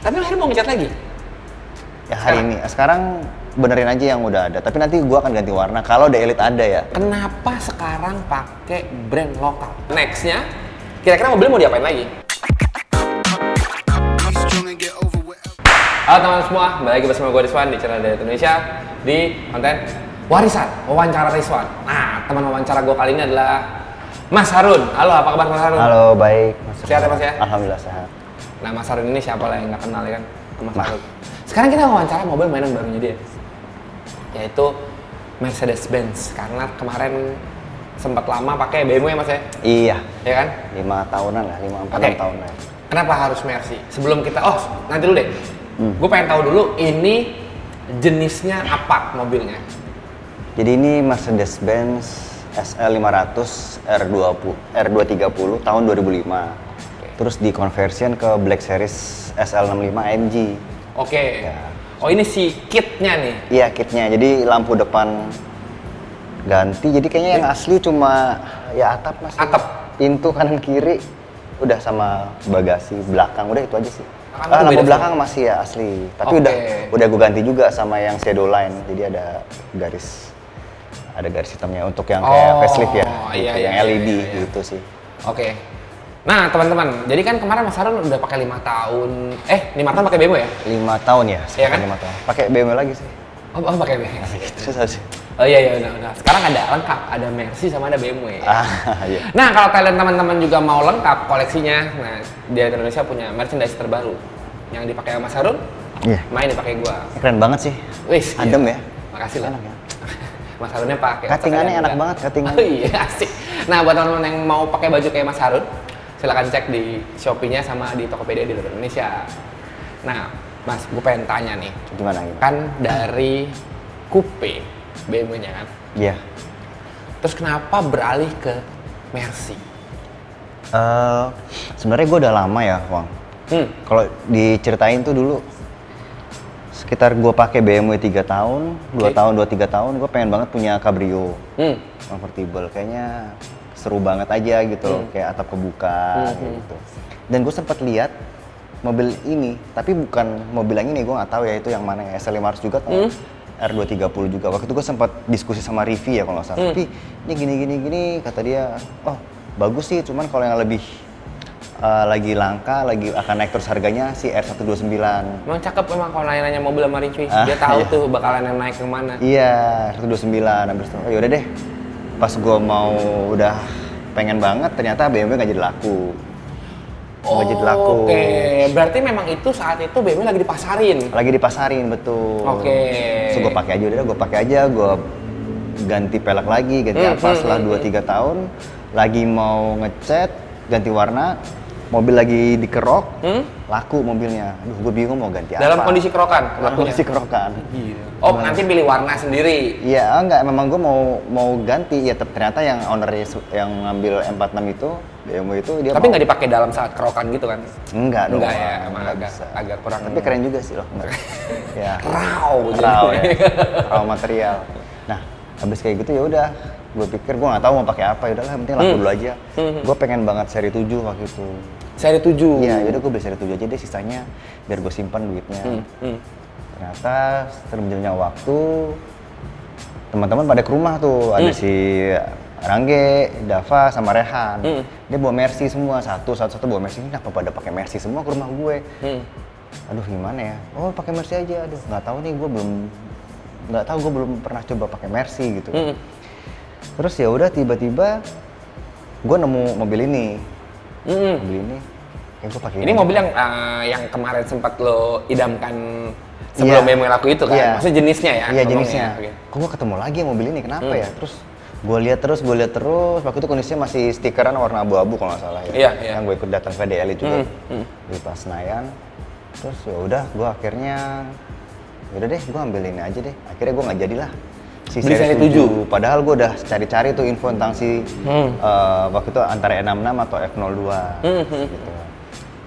Tapi akhirnya mau ngecat lagi? Ya hari ini. Sekarang benerin aja yang udah ada. Tapi nanti gua akan ganti warna kalau The Elite ada ya. Kenapa sekarang pakai brand lokal? Nextnya, kira-kira mobil mau diapain lagi? Halo teman-teman semua, balik lagi bersama gue Rizwan di channel Dari Indonesia di konten Warisan, Wawancara Rizwan. Nah, teman wawancara gue kali ini adalah Mas Harun. Halo, apa kabar Mas Harun? Halo, baik. Sehat ya Mas ya? Alhamdulillah sehat. Nah, Mas Harun ini siapa lah yang nggak kenal ya kan? Mas Harun. Sekarang kita wawancara mobil mainan barunya dia, yaitu Mercedes-Benz. Karena kemarin sempat lama pakai BMW ya Mas ya? Iya. Ya kan? 5 tahunan lah, 5-4 tahun lah. Kenapa harus Mercy? Sebelum kita, nanti dulu deh. Gue pengen tahu dulu ini jenisnya apa mobilnya? Jadi ini Mercedes-Benz SL500 R230 tahun 2005. Terus dikonversion ke Black Series SL65 AMG. Oke. Ya. Oh ini si kitnya nih? Iya kitnya, jadi lampu depan ganti. Jadi kayaknya yang asli cuma ya atap mas. Atap? Pintu kanan kiri, udah sama bagasi belakang, udah itu aja sih. Lampu belakang masih ya asli, tapi udah gue ganti juga sama yang shadow line, jadi ada garis hitamnya untuk yang kayak facelift ya, iya, yang iya, LED iya. gitu sih. Oke. Nah teman-teman, jadi kan kemarin Mas Harun udah pakai 5 tahun, 5 tahun pakai BMW ya? 5 tahun ya, iya kan? 5 tahun. Pakai BMW lagi sih. Oh pakai BMW. Terus aja. Oh iya udah. Sekarang ada lengkap, ada Mercy sama ada BMW. Iya. Nah kalau kalian teman-teman juga mau lengkap koleksinya, nah di Indonesia punya merchandise terbaru yang dipakai Mas Harun, main dipakai gua. Keren banget sih. Wis, adem ya. Makasih lah. Enak ya. Mas Harunnya pakai. Cuttingannya enak banget, cuttingannya. Oh iya asik. Nah buat teman-teman yang mau pakai baju kayak Mas Harun, silahkan cek di Shopee-nya sama di Tokopedia di Indonesia. Nah Mas, gue pengen tanya nih. Gimana? Kan dari coupe BMW-nya kan? Iya. Terus kenapa beralih ke Mercy? Sebenarnya gue udah lama ya, Wang. Kalau diceritain tuh dulu sekitar gue pakai BMW 3 tahun, 2 tahun, 2-3 tahun, gue pengen banget punya Cabrio. Convertible, kayaknya seru banget aja gitu loh, kayak atap kebuka gitu. Dan gue sempat lihat mobil ini, tapi bukan mobil yang ini, gue nggak tahu ya itu yang mana ya, SL500 juga atau R230 juga. Waktu itu gue sempat diskusi sama Rivi ya kalau nggak salah. Tapi ini gini, kata dia, oh bagus sih, cuman kalau yang lebih lagi langka, lagi akan naik terus harganya si R129. Emang cakep emang kalau nanya-nanya mobil sama Rivi, dia tahu tuh bakalan yang naik kemana. Iya, R129, habis itu, yaudah deh. Pas gue mau udah pengen banget, ternyata BMW nggak jadi laku. Oke, berarti memang itu saat itu BMW lagi dipasarin. Lagi dipasarin, betul. Oke. So gue pakai aja, udah gue pakai aja, gue ganti pelek lagi, ganti apa setelah 2-3 tahun, lagi mau ngecat, ganti warna, mobil lagi dikerok, laku mobilnya. Aduh, gue bingung mau ganti apa. Dalam kondisi kerokan? Dalam kondisi kerokan. Oh, nanti pilih warna sendiri? Iya, enggak, memang gue mau ganti, ya ternyata yang ownernya yang ngambil M46 itu, BMW itu dia. Tapi nggak dipakai dalam saat kerokan gitu kan? Enggak dong. Enggak ya, emang agak kurang. Tapi keren juga sih loh. Ya. Raw ya. Raw material. Nah, habis kayak gitu ya udah, gue pikir gue nggak tahu mau pakai apa, ya udahlah, penting laku dulu aja. Gue pengen banget seri 7 waktu itu. Seri 7? Iya, yaudah gue beli seri 7 aja deh, sisanya biar gue simpan duitnya. Ternyata setelah berjalannya waktu, teman-teman pada ke rumah tuh, ada si Rangge, Dava, sama Rehan. Dia bawa Mercy semua, satu bawa Mercy. Ini kenapa pada pakai Mercy semua ke rumah gue? Aduh gimana ya? Oh pakai Mercy aja. Aduh nggak tahu nih, gue belum pernah coba pakai Mercy gitu. Terus ya udah tiba-tiba gue nemu mobil ini. Mobil ini, gue pakai. Ini mobil yang kemarin sempat lo idamkan sebelum BMW laku itu kan? Maksudnya jenisnya ya? Iya jenisnya. Kok gue ketemu lagi mobil ini, kenapa ya? Terus gue lihat terus, waktu itu kondisinya masih stikeran warna abu-abu kalau nggak salah ya. Yang gue ikut datang ke DL juga di Pas Senayan. Terus ya udah, gue akhirnya yaudah deh, gue ambil ini aja deh. Akhirnya gue nggak jadilah si seri 7. Padahal gue udah cari-cari tuh info tentang si waktu itu antara E66 atau F02 gitu.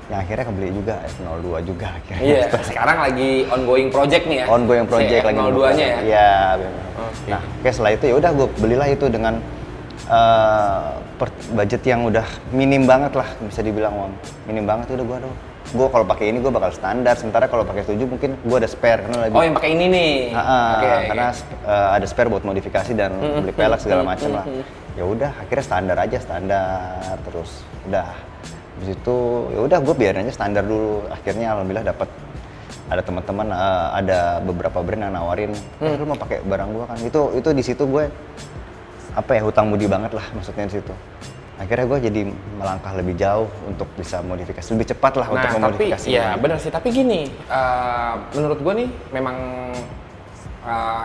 Yang akhirnya kebeli juga F02 juga akhirnya. Iya, sekarang lagi ongoing project nih ya? Ongoing project si lagi. F02-nya ya? Iya, benar. Nah, setelah itu ya udah gue belilah itu dengan budget yang udah minim banget lah, bisa dibilang minim banget udah gue gue kalau pakai ini gue bakal standar, sementara kalau pakai 7 mungkin gue ada spare karena yang pakai ini nih. Karena ada spare buat modifikasi dan beli pelek segala macam lah. Ya udah akhirnya standar terus udah. Habis itu ya udah gue biarin aja standar dulu. Akhirnya alhamdulillah dapat ada teman-teman, ada beberapa brand yang nawarin, lu mau pakai barang gue kan. Itu di situ gue hutang budi banget lah maksudnya di situ. Akhirnya gue jadi melangkah lebih jauh untuk bisa modifikasi lebih cepat lah untuk memodifikasi. Iya benar sih, tapi gini, menurut gue nih memang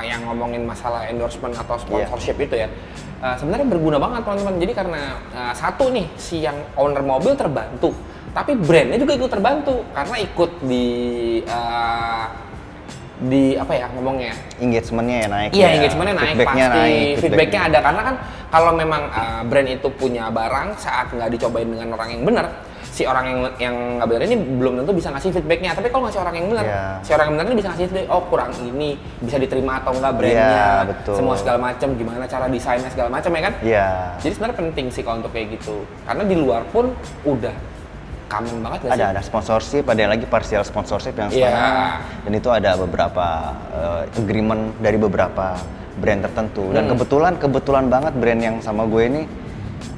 yang ngomongin masalah endorsement atau sponsorship itu ya sebenarnya berguna banget teman-teman. Jadi karena satu nih, si yang owner mobil terbantu, tapi brandnya juga ikut terbantu karena ikut di apa ya ngomongnya, engagementnya naik. Iya, engagementnya naik, feedbacknya ada, karena kan kalau memang brand itu punya barang saat nggak dicobain dengan orang yang benar, si orang yang nggak benar ini belum tentu bisa ngasih feedbacknya. Tapi kalau ngasih orang yang benar, si orang yang benar ini bisa ngasih feedback, oh kurang ini, bisa diterima atau enggak brandnya, semua segala macam, gimana cara desainnya segala macam ya kan. Jadi sebenarnya penting sih kalau untuk kayak gitu, karena di luar pun udah common banget gak sih? Ada sponsorship, ada yang lagi partial sponsorship yang setengah, dan itu ada beberapa agreement dari beberapa brand tertentu. Dan kebetulan banget brand yang sama gue ini,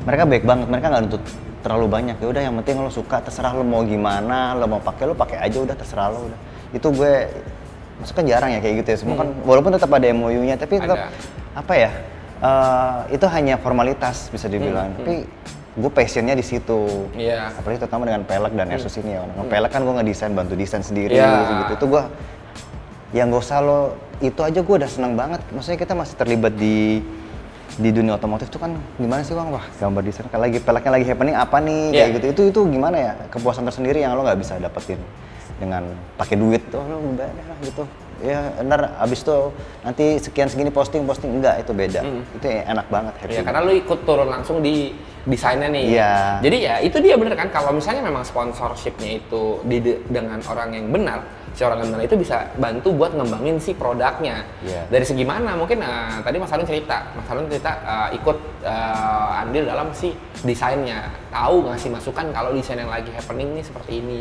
mereka baik banget, mereka nggak nuntut terlalu banyak. Ya udah yang penting lo suka, terserah lo mau gimana, lo mau pakai aja udah, terserah lo udah. Itu gue maksudnya jarang ya kayak gitu ya. Semua kan walaupun tetap ada MOU-nya, tapi tetap itu hanya formalitas bisa dibilang. Tapi gue passionnya di situ, apalagi terutama dengan pelek dan Asus ini ya. Pelek kan gue ngedesain, bantu desain sendiri gitu. Itu gue, yang gak usah lo, itu aja gue udah seneng banget. Maksudnya kita masih terlibat di dunia otomotif tuh kan gimana sih Bang? Wah gambar desain, kalau peleknya lagi happening apa nih kayak gitu. Itu gimana ya, kepuasan tersendiri yang lo nggak bisa dapetin dengan pakai duit tuh lo bayar gitu. Ya ntar abis itu nanti sekian segini posting enggak, itu beda. Itu enak banget, happy. Karena lu ikut turun langsung di desainnya nih. Jadi ya itu dia bener kan, kalau misalnya memang sponsorshipnya itu dengan orang yang benar, si orang yang benar itu bisa bantu buat ngembangin si produknya. Dari segi mana? Mungkin tadi Mas Harun cerita ikut andil dalam si desainnya, tahu ngasih masukan kalau desain yang lagi happening nih seperti ini,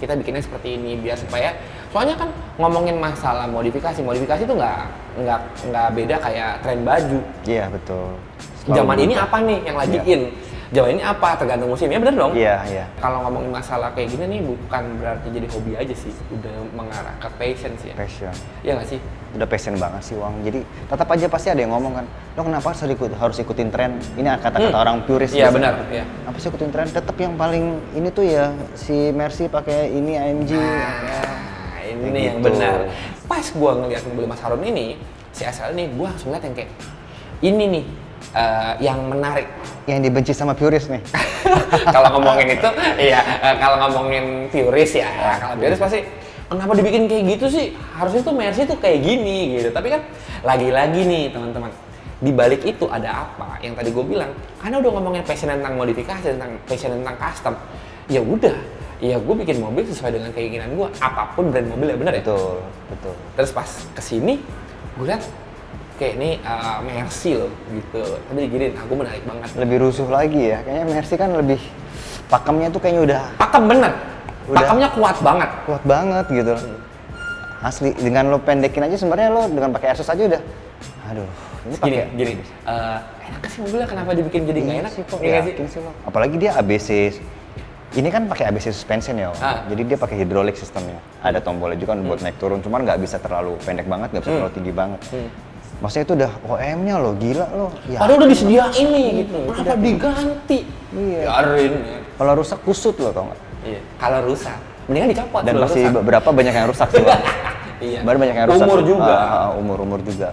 kita bikinnya seperti ini biar supaya, soalnya kan ngomongin masalah modifikasi itu nggak beda kayak tren baju. Iya betul. Zaman ini apa nih yang lagi in? Zaman ini apa? Tergantung musim, ya bener dong? Iya. Kalau ngomongin masalah kayak gini nih bukan berarti jadi hobi aja sih, udah mengarah ke passion sih. Passion. Iya nggak sih? Udah passion banget sih Wang. Jadi tetap aja pasti ada yang ngomong kan, lo kenapa harus ikutin tren? Ini kata-kata orang purist. Iya benar. Iya. Apa sih ikutin tren? Tetap yang paling ini tuh ya si Mercy pakai ini AMG. Ini yang benar. Pas gua ngeliat mobil Mas Harun ini, si SL ini, gua langsung lihat yang kayak ini nih. Yang menarik, yang dibenci sama purist nih. Kalau ngomongin itu, kalau ngomongin purist ya, kalau purist pasti kenapa dibikin kayak gitu sih? Harusnya tuh Mercy tuh kayak gini gitu. Tapi kan lagi-lagi nih teman-teman, di balik itu ada apa? Yang tadi gue bilang, karena udah ngomongin passion tentang modifikasi, passion tentang custom. Ya udah, gue bikin mobil sesuai dengan keinginan gue, apapun brand mobil ya bener ya. Betul. Terus pas kesini, gue lihat kayak ini Mercy loh gitu. Tadi gini, aku menarik banget. Lebih rusuh lagi ya, kayaknya Mercy kan lebih pakemnya tuh kayaknya udah. Pakem bener. Pakemnya kuat banget. Kuat banget gitu. Asli, dengan lo pendekin aja sebenarnya lo dengan pakai Asus aja udah. Aduh, ini pakai gini. Enak sih mobilnya, kenapa dibikin jadi nggak enak? Sih kok. Apalagi dia ABC. Ini kan pakai ABC suspension ya, jadi dia pakai hydraulic sistemnya. Ada tombolnya juga kan buat naik turun, cuman nggak bisa terlalu pendek banget, nggak bisa terlalu tinggi banget. Maksudnya itu udah OM-nya lo, gila lo. Ya. Padahal udah disediain nih gitu. Kenapa diganti? Biarin. Kalau rusak kusut lo, tau nggak? Iya. Kalau rusak, mendingan dicopot. Dan masih rusak. Beberapa banyak yang rusak sih, Bang. Iya. Baru banyak yang rusak. Umur juga. Umur juga.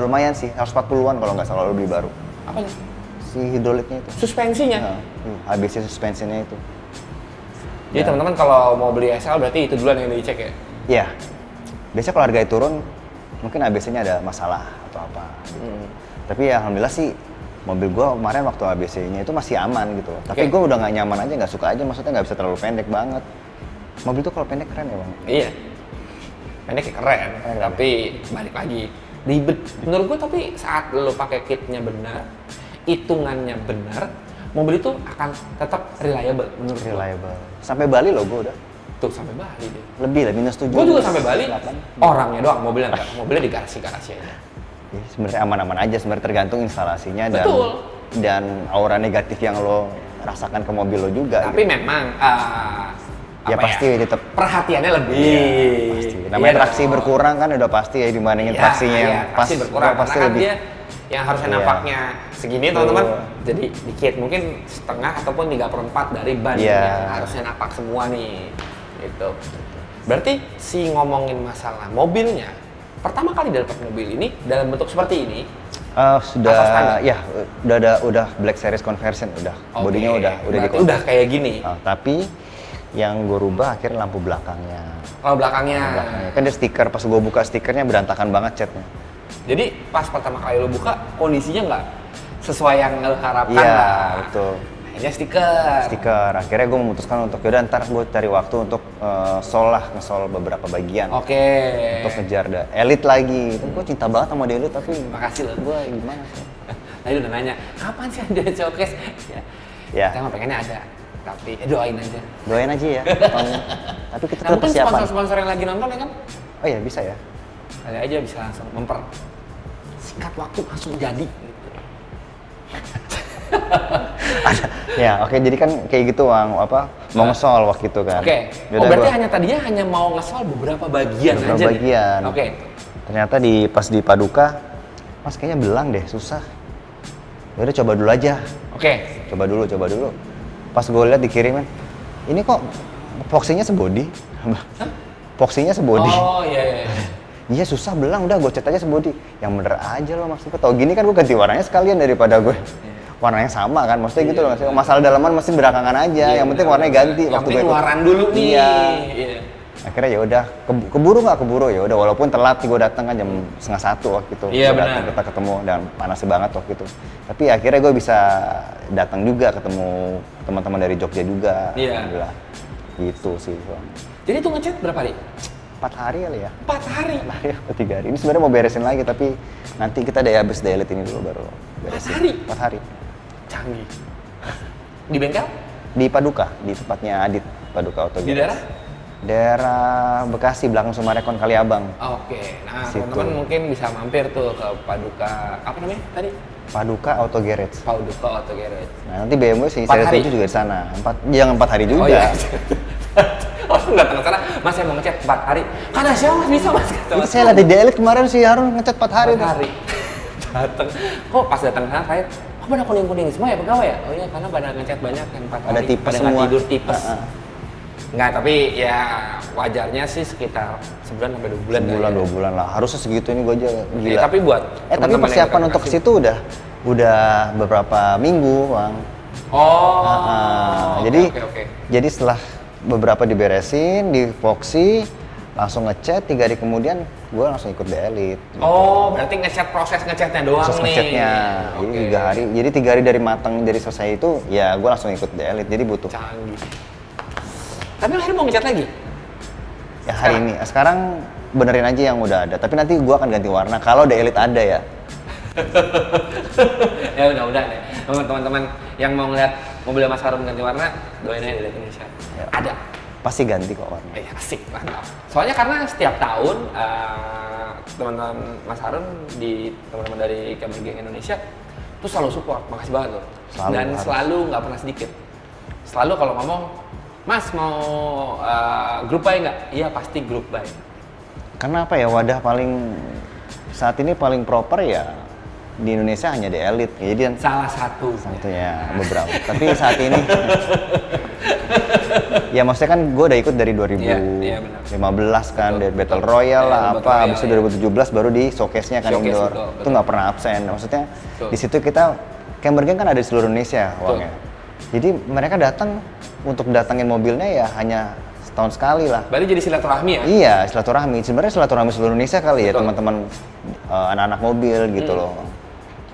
Lumayan sih, 140-an kalau nggak salah lo beli baru. Apanya? Si hidroliknya itu. Suspensinya? ABC suspensinya itu. Jadi teman-teman kalau mau beli SL berarti itu duluan yang dicek ya? Iya. Biasanya kalau harganya turun, mungkin ABC-nya ada masalah atau apa gitu. Tapi ya alhamdulillah sih mobil gua kemarin waktu ABC-nya itu masih aman gitu. Tapi gua udah nggak nyaman aja, nggak suka aja, maksudnya nggak bisa terlalu pendek banget. Mobil tuh kalau pendek keren ya Bang? Iya, pendek keren. Tapi balik lagi ribet menurut gua. Tapi saat lo pakai kitnya benar, hitungannya benar, mobil itu akan tetap reliable menurut gue. Reliable. Sampai Bali loh gue udah. Tuh sampai Bali deh. Lebih lah, -7. Gue juga sampai Bali. Orangnya doang, mobilnya enggak. Mobilnya di garasi aja. Ya, sebenarnya aman-aman aja, sebenarnya tergantung instalasinya dan aura negatif yang lo rasakan ke mobil lo juga. Tapi gitu. memang ya pasti tetap perhatiannya lebih. Iya, pasti. Namanya traksi berkurang kan udah pasti ya dibandingin traksinya yang pasti berkurang. pasti karena lebih. Dia yang harusnya nampaknya segini teman-teman, jadi dikit, mungkin setengah ataupun 3/4 dari ban yang harusnya nampak semua nih. Gitu. Berarti si ngomongin masalah mobilnya, pertama kali dapat mobil ini dalam bentuk seperti ini. Sudah ya udah Black Series conversion udah. Bodinya udah udah kayak gini. Tapi yang gue rubah akhirnya lampu belakangnya. Kalau belakangnya. Kan dia stiker, pas gue buka stikernya berantakan banget catnya. Jadi pas pertama kali lo buka kondisinya nggak sesuai yang lo harapkan. Iya, betul. Akhirnya stiker. Akhirnya gue memutuskan untuk yaudah ntar gue cari waktu untuk ngesol beberapa bagian. Oke. Untuk ngejar Elite lagi. Gue cinta banget sama Elite tapi makasih lo. Gue gimana sih? Tadi udah nanya, kapan sih ada showcase? Ya. Kita mah pengennya ada. Tapi doain aja. Doain aja ya. Tapi kita tetap persiapan. Sponsor-sponsor yang lagi nonton ya kan? Oh iya bisa ya. Kali aja bisa langsung singkat waktu langsung jadi. Ya oke, jadi kan kayak gitu mau ngesol waktu itu kan. Oke. Berarti hanya mau ngesol beberapa bagian aja. Beberapa bagian. Oke. Ternyata pas di Paduka, Mas kayaknya belang deh, susah. Yaudah coba dulu aja. Oke. Coba dulu. Pas gue lihat dikirimin, ini kok epoksinya sebody. Epoksinya sebody. Oh iya. Iya susah belang, udah gue cat aja sebody. Yang bener aja loh maksudnya. Tau gini kan gue ganti warnanya sekalian daripada gue warnanya sama kan. Maksudnya gitu loh. Masalah dalaman mesti belakangan aja. Yang penting warnanya ganti. Yang penting luaran dulu nih. Iya. Akhirnya ya udah keburu ya udah walaupun telat gue datang kan jam 12:30 waktu itu. Iya benar. Kita ketemu dan panas banget waktu itu. Tapi akhirnya gue bisa datang juga ketemu teman-teman dari Jogja juga. Iya. Alhamdulillah. Gitu sih. Jadi tuh ngecat berapa hari? 4 hari kali ya. 4 hari? 4 hari atau 3 hari. Ini sebenarnya mau beresin lagi tapi nanti kita habis Elite ini dulu baru beresin. 4 hari? 4 hari. Canggih. Di bengkel? Di Paduka, di tempatnya Adit, Paduka Auto. Di daerah? Daerah Bekasi, belakang Sumarekon Kaliabang. Oke, nah teman-teman mungkin bisa mampir tuh ke Paduka, apa namanya tadi? Paduka Auto Garage. Paduka Auto Garage. Nah nanti BMW sih, saya setuju juga di sana. Jangan 4 hari juga. Oh iya. Orang datang ke sana, Mas saya mau ngecat 4 hari. Karena siapa Mas bisa Mas? Itu saya lihat di Elite kemarin si Harun ngecat 4 hari. 4 hari. Datang. Kok pas datang ke sana saya, kok pada kuning-kuning semua ya pegawai ya? Oh iya, karena pada ngecat banyak yang 4 hari. Ada tipes pada semua. Tidur tipes. Enggak, tapi ya wajarnya sih sekitar sebulan sampai 2 bulan. Sebulan 2 bulan lah. Harusnya segitu ini gue aja gila. Tapi buat tapi persiapan untuk ke situ udah beberapa minggu, Bang. Oh. Jadi setelah beberapa diberesin, divoksi, langsung ngecat 3 hari kemudian gue langsung ikut Elite. Gitu. Oh, berarti proses ngecatnya doang proses nih. Ngecatnya, jadi 3 hari. Jadi 3 hari dari matang dari selesai itu, ya gue langsung ikut Elite. Jadi butuh. Canggih. Tapi akhirnya mau ngecat lagi? Ya hari ini. Sekarang benerin aja yang udah ada. Tapi nanti gue akan ganti warna kalau Elite ada ya. Ya udah deh. Teman-teman yang mau ngeliat mobil Mas Harun ganti warna, doain aja dari Indonesia. Ya. Ada. Pasti ganti kok warna. Asik, mantap. Soalnya karena setiap tahun teman-teman Mas Harun teman-teman dari Camper Gang Indonesia tuh selalu support. Makasih banget loh. Selalu nggak pernah sedikit. Selalu kalau ngomong, Mas mau grup buy nggak? Iya pasti grup buy. Karena apa ya, wadah saat ini paling proper ya di Indonesia hanya di Elite. Jadi salah satunya beberapa. Tapi saat ini ya maksudnya kan gue udah ikut dari 2015 kan, dari Battle Royale lah habis itu 2017 baru di showcase-nya kan indoor. Itu nggak pernah absen. Maksudnya di situ kita Camper Gang kan ada di seluruh Indonesia uangnya. Jadi mereka datang untuk datangin mobilnya ya hanya setahun sekali lah. Berarti jadi silaturahmi ya? Iya, silaturahmi. Sebenarnya silaturahmi seluruh Indonesia kali ya, teman-teman anak-anak mobil gitu loh.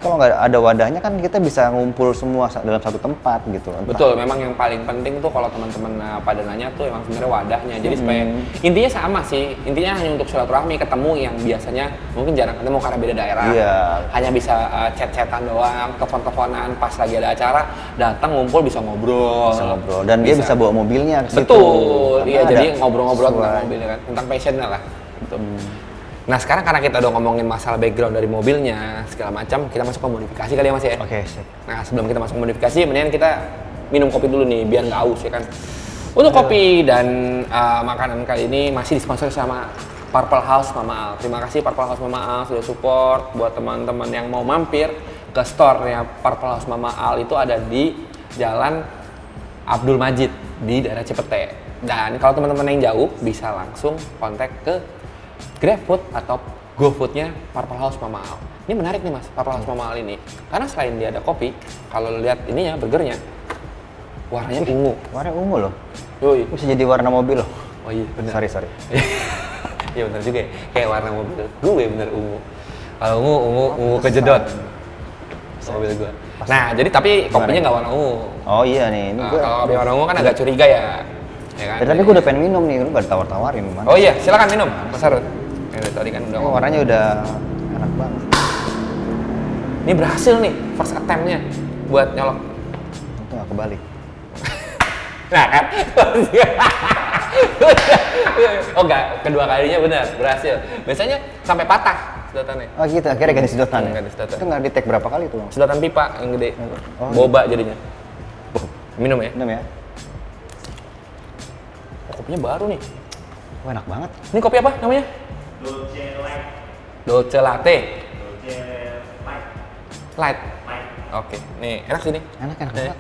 kalau nggak ada wadahnya kan kita bisa ngumpul semua dalam satu tempat gitu. Betul, memang yang paling penting tuh kalau teman-teman pada nanya tuh emang sebenarnya wadahnya. Jadi supaya intinya sama sih, intinya hanya untuk silaturahmi, ketemu yang biasanya mungkin jarang ketemu karena beda daerah. Iya. Hanya bisa chat-chatan doang, telepon-teleponan pas lagi ada acara, datang ngumpul bisa ngobrol. Bisa ngobrol dan dia bisa bawa mobilnya ke situ. Betul, iya jadi ngobrol-ngobrol tentang mobilnya kan, tentang passionnya lah. Gitu. Nah sekarang karena kita udah ngomongin masalah background dari mobilnya segala macam, kita masuk ke modifikasi kali ya Mas ya. Oke, sip. Nah sebelum kita masuk ke modifikasi, mendingan kita minum kopi dulu nih biar nggak aus ya kan. Untuk kopi dan makanan kali ini masih disponsori sama Purple House Mama Al. Terima kasih Purple House Mama Al sudah support. Buat teman-teman yang mau mampir ke store-nya Purple House Mama Al itu ada di Jalan Abdul Majid di daerah Cipete. Dan kalau teman-teman yang jauh bisa langsung kontak ke GrabFood atau GoFood-nya Purple House Mama Al. Ini menarik nih Mas, Purple House Mama Al ini. Karena selain dia ada kopi, kalau lihat ininya, burgernya, warnanya ungu. Warnanya ungu loh. Yoi. Bisa jadi warna mobil loh. Oh iya, benar. Sorry. Iya benar juga ya, kayak warna mobil gue bener ungu. Kalau ungu kejedot. Mobil gue. Nah, jadi tapi kopinya nggak warna ungu. Oh iya nih, ini gue. Kalau kopi warna ungu kan agak curiga ya. Ya kan? Tapi gue udah pengen minum nih, lu gak ditawar-tawarin gimana? Oh iya, silakan minum, Mas Harun. Tadi kan udah warnanya udah enak banget. Ini berhasil nih, first attempt-nya buat nyolok. Itu gak kebalik. Nah kan? Oh enggak, kedua kalinya benar, berhasil. Biasanya sampai patah sedotannya. Oh gitu, akhirnya ganti sedotan ya? Ganti sedotan. Itu gak di-tag berapa kali tuh? Sedotan pipa yang gede, oh, boba jadinya. Minum ya? Minum ya? Kopinya baru nih. Wah enak banget. Ini kopi apa namanya? Dolce Light. Dolce Latte. Dolce Light. Light. Light. Oke, nih enak sih nih. Enak banget.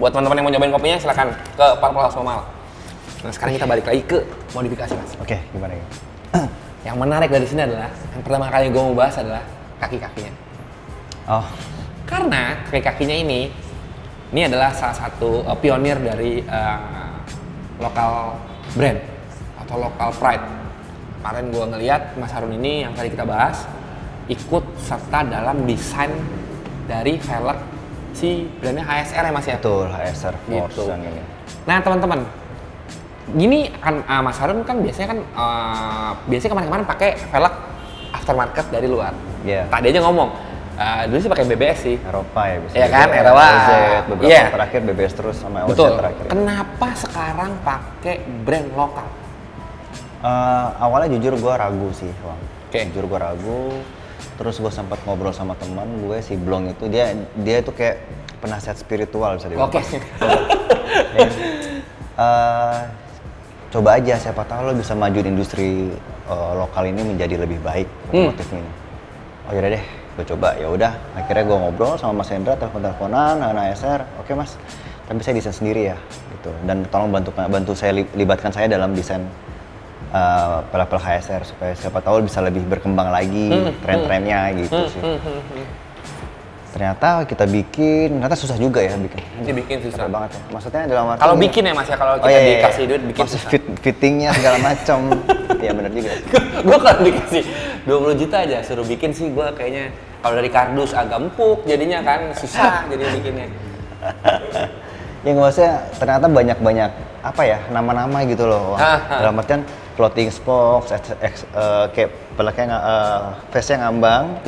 Buat teman-teman yang mau nyobain kopinya silakan ke Purple House Mama Al. Nah sekarang kita balik lagi ke modifikasi Mas. Oke, gimana ya? Yang menarik dari sini adalah yang pertama kali gue mau bahas adalah kaki-kakinya. Oh. Karena kaki-kakinya ini adalah salah satu pionir dari lokal brand atau lokal pride. Kemarin gue ngeliat Mas Harun ini yang tadi kita bahas ikut serta dalam desain dari velg si brandnya HSR ya Mas ya? Betul, HSR Force gitu. yang ini. Nah teman-teman, gini kan Mas Harun kan biasanya kemarin-kemarin pakai velg aftermarket dari luar. Iya. Tadi aja ngomong, dulu sih pakai BBS sih. Eropa ya bisa. Iya kan, Eropa. OZ, beberapa Iya. terakhir BBS terus sama OZ Betul. terakhir. Kenapa sekarang pakai brand lokal? Awalnya jujur gue ragu sih, Bang. Oke. Jujur gue ragu. Terus gue sempat ngobrol sama teman gue si Blong itu, dia itu kayak penasihat spiritual bisa dibilang. Oke. Coba aja, siapa tahu lo bisa majuin industri lokal ini menjadi lebih baik otomotif ini. Oh yaudah deh, gue coba. Ya udah, akhirnya gue ngobrol sama Mas Hendra, telepon-teleponan, anak ASR. Oke Mas, tapi saya desain sendiri ya, gitu. Dan tolong bantu saya libatkan saya dalam desain pel-pel HSR supaya siapa tahu bisa lebih berkembang lagi tren-trennya gitu sih. Ternyata kita bikin, ternyata susah juga ya bikin. Dibikin susah banget ya. Maksudnya dalam arti kalau bikin ya Mas ya, kalau kita dikasih duit bikin masih susah. fittingnya segala macam. Iya benar juga. Gue kalau dikasih 20 juta aja suruh bikin sih gue kayaknya kalau dari kardus agak empuk jadinya kan susah jadi bikinnya. Ya maksudnya ternyata banyak apa ya nama-nama gitu loh. Dalam artian floating spokes, kayak peleknya face-nya ngambang.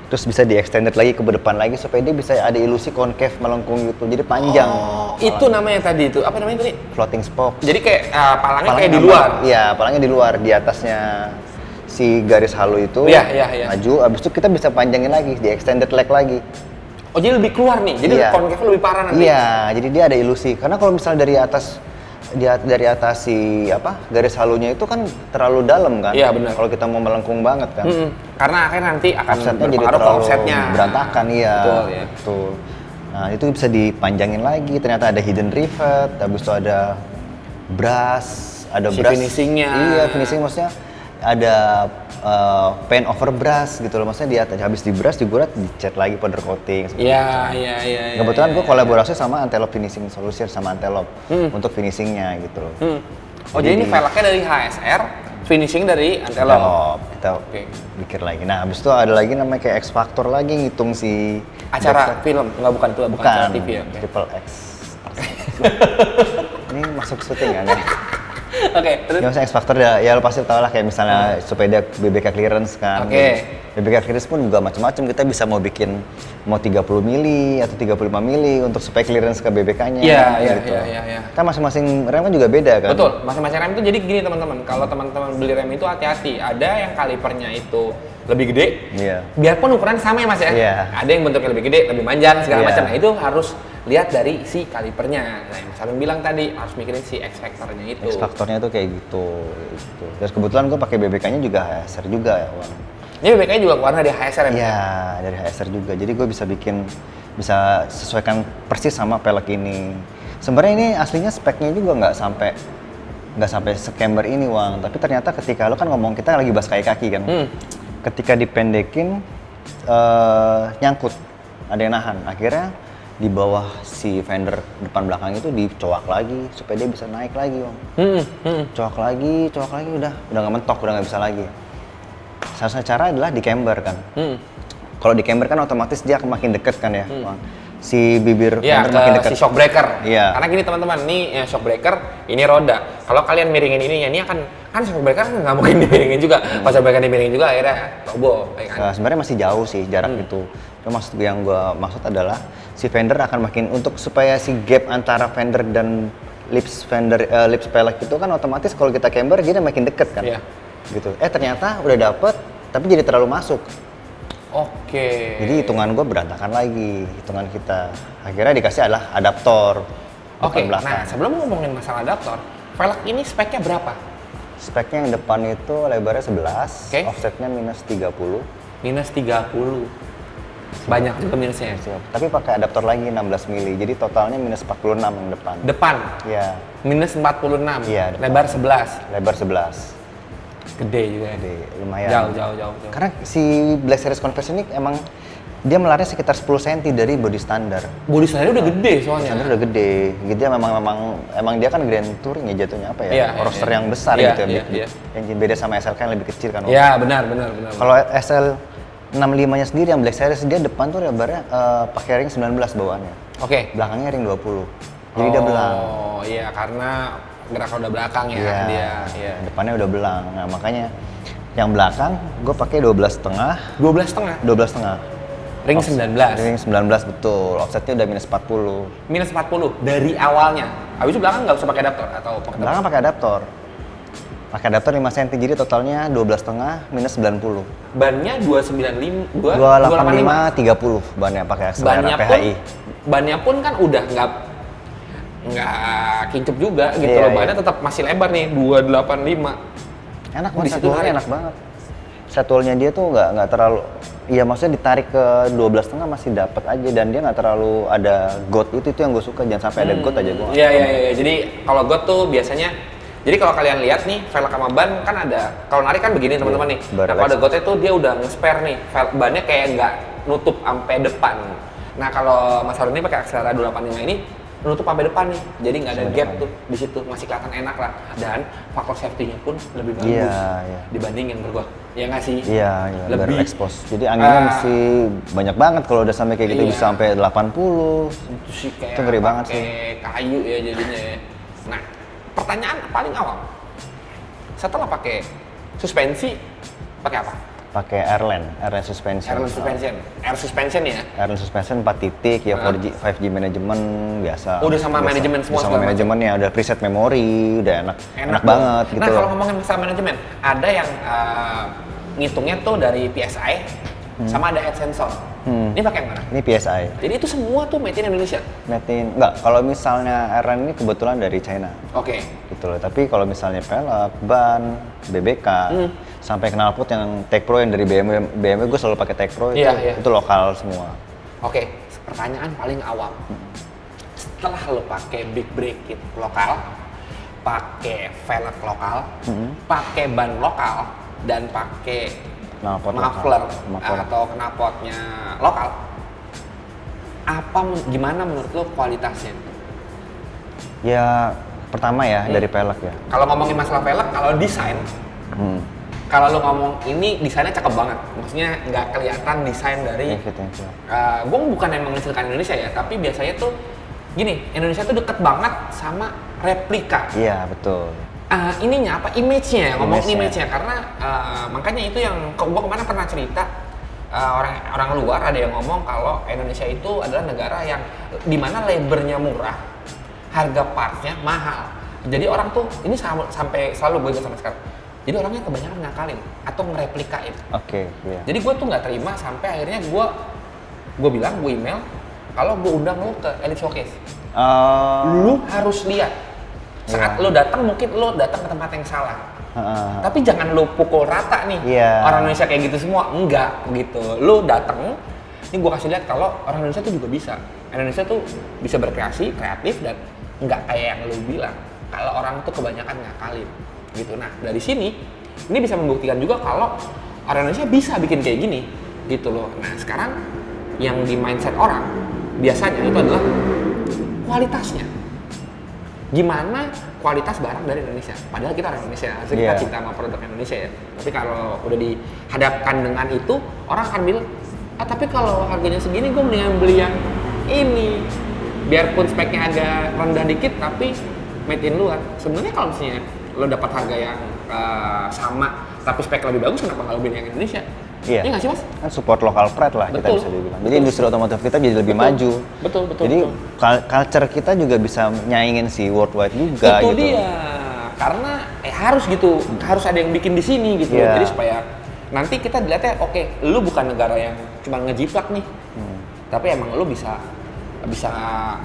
Terus bisa di-extended lagi ke depan lagi supaya dia bisa ada ilusi concave melengkung gitu. Jadi panjang. Oh, itu namanya tadi itu. Apa namanya tadi? Floating spokes. Jadi kayak palangnya kayak di luar. Iya, palangnya di luar, di atasnya si garis halu itu. Iya. Maju, abis itu kita bisa panjangin lagi, di-extended leg lagi. Oh, jadi lebih keluar nih. Jadi concave lebih parah nanti. Iya, jadi dia ada ilusi. Karena kalau misalnya dari atas si garis halunya itu kan terlalu dalam kan. Iya benar. Kalau kita mau melengkung banget kan. Karena akhirnya nanti akan offsetnya jadi berpengaruh ke terlalu offsetnya. berantakan iya. Betul ya. Betul. Nah itu bisa dipanjangin lagi. Ternyata ada hidden rivet, habis itu ada brass, ada Si brass. finishingnya. Iya finishing maksudnya ada paint over brush gitu loh, maksudnya habis di brush digurat dicat lagi powder coating. Iya. Kebetulan gue kolaborasi sama Antelope Finishing Solution sama Antelope untuk finishingnya gitu loh. Oh jadi ini velgnya dari HSR, finishing dari Antelope. Kita kita pikir lagi. Nah, habis itu ada lagi namanya kayak X Factor lagi ngitung si acara film, bukan acara TV ya? Triple X. Ini masuk syuting kan ya? Oke, terus? Ya, X Factor ya lo pasti tau lah kayak misalnya supaya dia BBK clearance kan. BBK clearance pun juga macam-macam. Kita bisa mau bikin mau 30 mili atau 35 mili untuk supaya clearance ke BBK-nya. Iya. Kan masing-masing rem kan juga beda kan? Betul, masing-masing rem itu jadi gini teman-teman. Kalau teman-teman beli rem itu hati-hati. Ada yang kalipernya itu lebih gede. Iya. Biarpun ukuran sama ya Mas ya. Iya. Ada yang bentuknya lebih gede, lebih manjang segala macam. Nah, itu harus lihat dari si kalipernya. Nah, yang Mas Arun bilang tadi harus mikirin si X Factor-nya itu. X Factor-nya tuh kayak gitu. Terus kebetulan gue pakai BBK-nya juga HSR juga ya, Wan. Ini BBK-nya juga keluarnya dari HSR ya? Iya, dari HSR juga. Jadi gue bisa sesuaikan persis sama pelek ini. Sebenarnya ini aslinya speknya juga nggak sampai sekember ini, Wang. Tapi ternyata ketika lo kan ngomong, kita lagi bahas kaki kan. Ketika dipendekin nyangkut, ada yang nahan. Akhirnya di bawah si fender depan belakang itu dicowak lagi supaya dia bisa naik lagi, Om. Cowak lagi udah nggak mentok, udah nggak bisa lagi. Salah satu cara adalah di camber kan. Kalau di camber kan otomatis dia makin deket kan ya, Bang. Si bibir fender makin dekat. Si shock breaker. Iya. Karena gini teman-teman, nih shock breaker, ini roda. Kalau kalian miringin ininya, ini kan shock breaker nggak mungkin dimiringin juga. Pas shock breaker dimiringin juga akhirnya roboh. Ya kan? Sebenarnya masih jauh sih jarak itu. Cuma yang gue maksud adalah si fender akan makin untuk supaya si gap antara fender dan lips pelek itu kan otomatis kalau kita camber dia makin deket kan. Iya. Gitu. Ternyata udah dapet tapi jadi terlalu masuk. Oke. Jadi hitungan gue berantakan lagi, hitungan kita. Akhirnya dikasih adalah adaptor. Oke. Nah, sebelum ngomongin masalah adaptor, velg ini speknya berapa? Speknya yang depan itu lebarnya 11, offsetnya minus 30. Minus 30. Banyak juga minusnya. Tapi pakai adaptor lagi 16 mili, jadi totalnya minus 46 yang depan. Depan? Iya. Minus 46? Iya. Lebar 11? Lebar 11. Gede juga ya? Gede, lumayan. Jauh. Karena si Black Series Conversion ini emang dia melarnya sekitar 10 cm dari body standar. Body standar udah gede soalnya. Standar udah gede. Gitu ya memang dia kan Grand Touring ya jatuhnya apa ya? Roster yang besar gitu ya. Yang beda sama SLK yang lebih kecil kan. Iya, benar. Kalau SL 65-nya sendiri yang Black Series dia depan tuh lebarnya pakai ring 19 bawaannya. Oke. Belakangnya ring 20. Jadi dia belang. Oh, iya karena gerak roda belakang ya dia. Iya. Depannya udah belang. Nah, makanya yang belakang gue pakai 12,5. 12,5. 12,5. Ring 19. Ring 19 betul. Offsetnya udah minus 40. Minus 40 dari awalnya. Habis itu belakang nggak usah pakai adaptor atau pakai belakang pakai adaptor. Pakai adaptor 5 cm, jadi totalnya 12,5 minus 90. Bannya 285 30 bannya pakai akselera PHI. Bannya pun kan udah nggak kincup juga gitu loh. Bannya tetap masih lebar nih 285. Enak banget, satuannya enak banget. Satuannya dia tuh nggak terlalu, iya maksudnya ditarik ke 12,5 masih dapat aja dan dia nggak terlalu ada got itu yang gue suka, jangan sampai ada got aja gue. Iya. Jadi kalau got tuh biasanya, jadi kalau kalian lihat nih velg sama ban kan ada, kalau narik kan begini teman-teman nih. Nah kalau ada gotnya tuh dia udah nge-spare nih, bannya kayak nggak nutup sampai depan. Nah kalau Mas Harun ini pakai akselera 285 ini menutup sampai depan nih, jadi nggak ada gap tuh di situ, masih kelihatan enak lah. Dan faktor safety-nya pun lebih bagus dibanding yang bergot. Ya nggak sih? Iya, lebih expose. Jadi anginnya mesti banyak banget kalau udah sampai kayak gitu, bisa sampai 80. Itu sih kayak ngeri banget sih. Kayu ya jadinya. Nah, pertanyaan paling awal. Setelah pakai suspensi, pakai apa? Pakai Airline suspension. Air suspension ya? Airline suspension 4 titik ya, 4G, 5G manajemen biasa. Udah sama manajemen semua? Sama manajemennya, udah preset memori, udah enak banget gitu. Nah kalau ngomongin masalah manajemen, ada yang ngitungnya tuh dari PSI, sama ada head sensor. Ini pakai yang mana? Ini PSI. Jadi itu semua tuh made in Indonesia? Enggak, kalau misalnya Airline ini kebetulan dari China. Oke. Gitu loh, tapi kalau misalnya pelek, ban, BBK, sampai knalpot yang Tech Pro yang dari BMW gue selalu pakai Tech Pro itu lokal semua. Oke, pertanyaan paling awam. Setelah lo pakai big brake kit lokal, pakai velg lokal, pakai ban lokal, dan pakai muffler atau knalpotnya lokal, gimana menurut lo kualitasnya? Ya pertama ya dari pelek ya. Kalau ngomongin masalah pelek, kalau desain kalau lu ngomong ini desainnya cakep banget, maksudnya nggak kelihatan desain dari. Thank you. Gue bukan emang mengecilkan Indonesia ya, tapi biasanya tuh gini, Indonesia tuh deket banget sama replika. Iya betul. Ininya apa? Image-nya, ngomong Image-nya. image-nya karena makanya itu yang gue kemana pernah cerita orang luar ada yang ngomong kalau Indonesia itu adalah negara yang dimana labornya murah, harga parts-nya mahal. Jadi orang tuh ini sampai selalu gue ingat sampai sekarang. Jadi orangnya kebanyakan ngakalin atau ngereplikain. Oke, iya. Jadi gue tuh nggak terima sampai akhirnya gue bilang, gue email kalau gue undang lu ke Elite Showcase. Lu harus lihat. Saat lu datang mungkin lu datang ke tempat yang salah. Tapi jangan lu pukul rata nih. Orang Indonesia kayak gitu semua, enggak gitu. Lu datang, ini gue kasih lihat kalau orang Indonesia tuh juga bisa. Indonesia tuh bisa berkreasi, kreatif dan enggak kayak yang lu bilang. Kalau orang tuh kebanyakan ngakalin gitu. Nah dari sini ini bisa membuktikan juga kalau orang Indonesia bisa bikin kayak gini gitu loh. Nah sekarang yang di mindset orang biasanya itu adalah kualitasnya. Gimana kualitas barang dari Indonesia? Padahal kita orang Indonesia, asli kita cinta sama produk Indonesia ya. Tapi kalau udah dihadapkan dengan itu, orang akan bilang, tapi kalau harganya segini gue mendingan beli yang ini. Biarpun speknya agak rendah dikit, tapi made in luar. Sebenarnya kalau misalnya lo dapat harga yang sama, tapi spek lebih bagus, kenapa nggak lo beli yang Indonesia? Iya nggak sih mas? Kan support lokal pride lah kita bisa dibilang. Jadi industri otomotif kita jadi lebih maju. Betul. Jadi culture kita juga bisa nyaingin si worldwide juga itu gitu. Dia. Karena harus gitu, harus ada yang bikin di sini gitu. Jadi supaya nanti kita dilihatnya, oke, lu bukan negara yang cuma ngejiplak nih, tapi emang lu bisa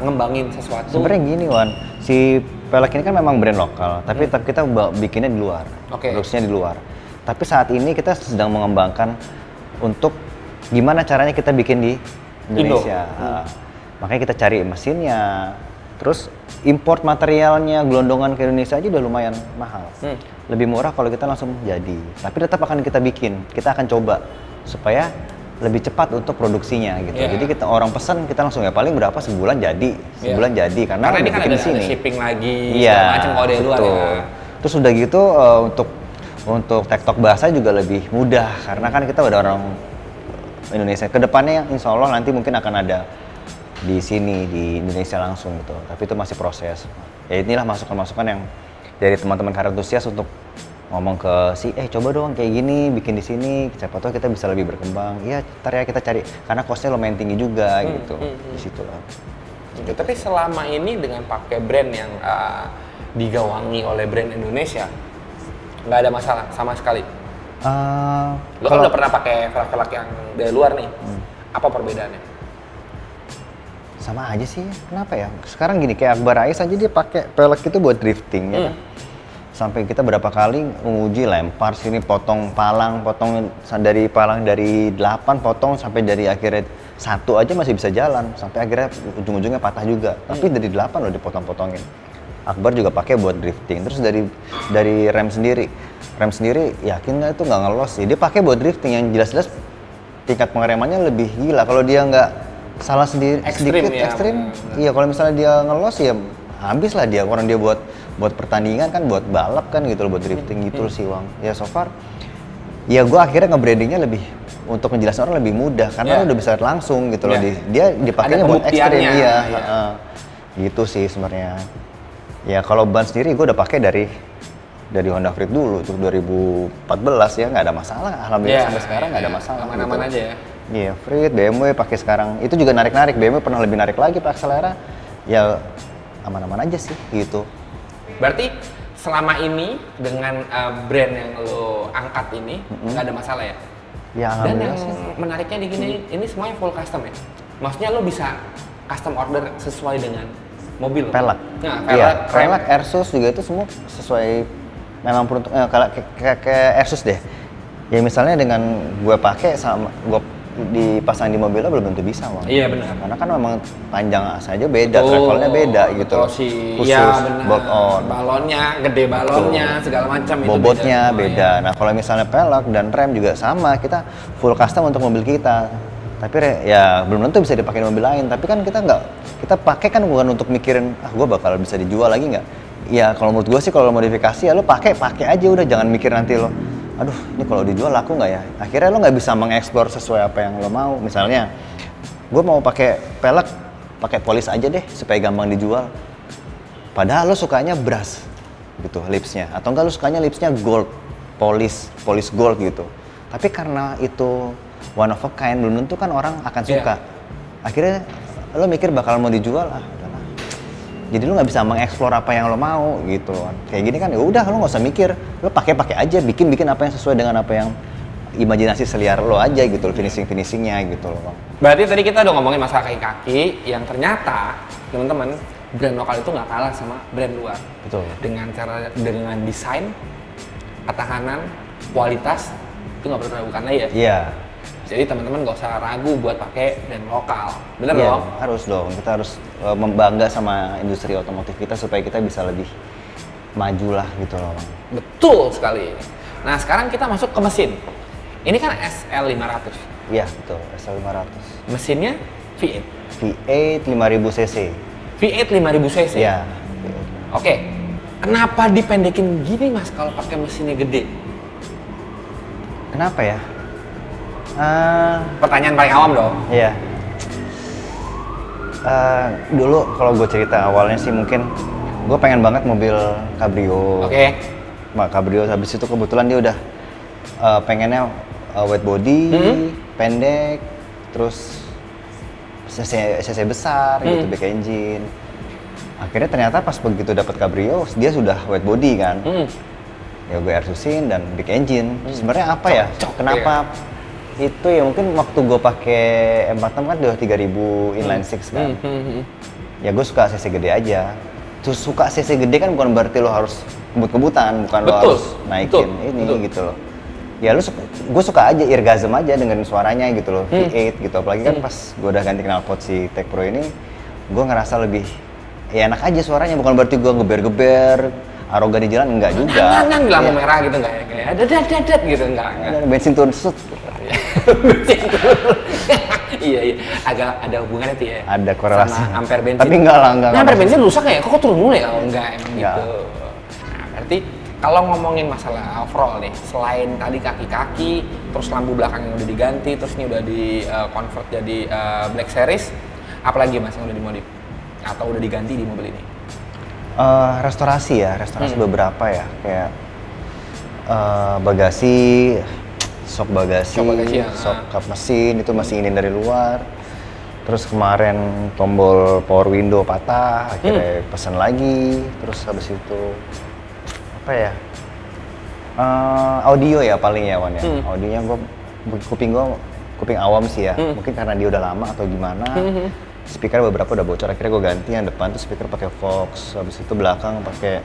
ngembangin sesuatu. Sebenarnya gini Wan, si pelek ini kan memang brand lokal, tapi kita bikinnya di luar, produksinya di luar. Tapi saat ini kita sedang mengembangkan untuk gimana caranya kita bikin di Indonesia. Makanya kita cari mesinnya, terus import materialnya, gelondongan ke Indonesia aja udah lumayan mahal. Lebih murah kalau kita langsung jadi. Tapi tetap akan kita bikin, kita akan coba supaya lebih cepat untuk produksinya gitu. Jadi kita orang pesan kita langsung ya paling berapa sebulan jadi, jadi karena ini kan ada shipping lagi, segala macam kalau dari luar ya. Terus udah gitu untuk tektok bahasa juga lebih mudah karena kan kita udah orang Indonesia. Kedepannya insya Allah nanti mungkin akan ada di sini di Indonesia langsung gitu. Tapi itu masih proses. Ya inilah masukan-masukan yang dari teman-teman car enthusiast untuk ngomong ke coba dong kayak gini bikin di sini, siapa tahu kita bisa lebih berkembang. Iya, ntar ya kita cari karena costnya lumayan tinggi juga gitu. Di situ lah. Tapi selama ini dengan pakai brand yang digawangi oleh brand Indonesia, nggak ada masalah sama sekali. Lo kan udah pernah pakai velg-velg yang dari luar nih. Apa perbedaannya? Sama aja sih. Kenapa ya? Sekarang gini kayak Akbar Rais aja dia pakai velg itu buat drifting ya kan. Sampai kita berapa kali menguji lempar sini potong dari palang dari 8 potong sampai dari akhirnya 1 aja masih bisa jalan sampai akhirnya ujung-ujungnya patah juga. Tapi dari 8 loh dipotong-potongin. Akbar juga pakai buat drifting. Terus dari rem sendiri yakin nggak itu nggak ngelos sih. Dia pakai buat drifting yang jelas-jelas tingkat pengeremannya lebih gila. Kalau dia nggak salah sedikit ekstrim. Iya kalau misalnya dia ngelos ya habis lah dia. Orang dia buat pertandingan kan, buat balap kan gitu loh, buat drifting gitu sih Wang. Ya so far, ya gue akhirnya nge-brandingnya lebih untuk menjelaskan orang lebih mudah karena udah bisa langsung gitu loh. Dia dipakainya buat ekstrim gitu sih sebenarnya. Ya kalau ban sendiri gue udah pakai dari Honda Freed dulu tuh 2014 ya nggak ada masalah. Alhamdulillah sampai sekarang nggak ada masalah. Aman-aman gitu. aja ya. Iya, Freed, BMW pakai sekarang. Itu juga narik-narik. BMW pernah lebih narik lagi pakai Axelera. Ya aman-aman aja sih gitu. Berarti selama ini dengan brand yang lo angkat ini nggak ada masalah ya? Ya dan yang menariknya di gini, ini semuanya full custom ya? Maksudnya lo bisa custom order sesuai dengan mobil? Pelek. Nah, pelek, Airsus juga itu semua sesuai memang peruntuk kayak Airsus deh. Ya misalnya dengan gue pakai sama gue dipasang di mobilnya belum tentu bisa Bang. Iya benar. Karena kan memang panjang saja beda, travelnya beda gitu. Khusus, bolt on. Balonnya, gede balonnya, segala macam itu. Bobotnya beda. Nah kalau misalnya pelek dan rem juga sama, kita full custom untuk mobil kita. Tapi ya belum tentu bisa dipakai di mobil lain. Tapi kan kita pakai kan bukan untuk mikirin gue bakal bisa dijual lagi nggak. Ya kalau menurut gue sih kalau modifikasi ya lo pakai aja udah, jangan mikir nanti lo aduh ini kalau dijual laku nggak ya? Akhirnya lo nggak bisa mengeksplor sesuai apa yang lo mau. Misalnya, gue mau pakai pelek, pakai polis aja deh supaya gampang dijual. Padahal lo sukanya brush gitu lipsnya, atau enggak lo sukanya lipsnya gold, polish gold gitu. Tapi karena itu one of a kind, belum tentu kan orang akan suka. Akhirnya lo mikir bakal mau dijual, udahlah. Jadi lo nggak bisa mengeksplor apa yang lo mau gitu kan. Kayak gini kan ya udah lo nggak usah mikir, lo pakai aja, bikin apa yang sesuai dengan apa yang imajinasi seliar lo aja gitu, finishingnya gitu loh. Berarti tadi kita udah ngomongin masalah kaki yang ternyata teman-teman brand lokal itu nggak kalah sama brand luar. Betul. Dengan desain, ketahanan, kualitas itu nggak perlu diragukan lagi ya. Iya. Jadi teman-teman nggak usah ragu buat pakai brand lokal, bener Iya, dong? harus dong. Kita harus membangga sama industri otomotif kita supaya kita bisa lebih maju lah gitu loh, Bang. Betul sekali. Nah sekarang kita masuk ke mesin. Ini kan SL500. Iya betul, SL500. Mesinnya V8. V8 5000 cc. V8 5000 cc. Iya. Oke. Kenapa dipendekin gini mas kalau pakai mesinnya gede? Kenapa ya? Pertanyaan paling awam dong. Iya. Dulu kalau gue cerita awalnya sih mungkin gue pengen banget mobil cabrio. Oke. Cabrio habis itu kebetulan dia udah pengennya wide body, pendek, terus cc besar gitu, back engine. Akhirnya ternyata pas begitu dapat cabrio dia sudah wide body kan. Ya gue air susin dan big engine. Sebenarnya apa ya? Kenapa itu ya mungkin waktu gue pakai M46 kan udah 3000 inline six kan. Ya gue suka cc gede aja. Terus suka cc gede kan bukan berarti lo harus kebut-kebutan, bukan lo harus naikin gitu loh. Ya gue suka aja irgasm aja dengerin suaranya gitu loh, V8 gitu. Apalagi kan pas gue udah ganti knalpot si Tech Pro ini, gue ngerasa lebih ya enak aja suaranya, bukan berarti gue geber-geber arogan di jalan, enggak juga. Kan lampu merah gitu enggak ya? Kayak dadat gitu enggak. Bensin turun set. Bensin turun. Iya, agak ada hubungannya tuh ya. Ada korelasi. Sama ampere bensin. Tapi enggak lah. Ampere bensin rusak ya? Kok turun mulu ya? Oh enggak, emang gitu. Nah, berarti kalau ngomongin masalah overall nih, selain tadi kaki-kaki, terus lampu belakang yang udah diganti, terus ini udah di convert jadi Black Series, apalagi mas yang udah dimodif? Atau udah diganti di mobil ini? Restorasi beberapa ya, kayak bagasi, shock bagasi, shock kap mesin itu masih ingin dari luar. Terus kemarin tombol power window patah, akhirnya pesen lagi. Terus habis itu apa ya? Audio ya paling ya Wan ya. Audionya kuping awam sih ya. Mungkin karena dia udah lama atau gimana. Speaker beberapa udah bocor, akhirnya gue ganti. Yang depan tuh speaker pakai Vox, habis itu belakang pakai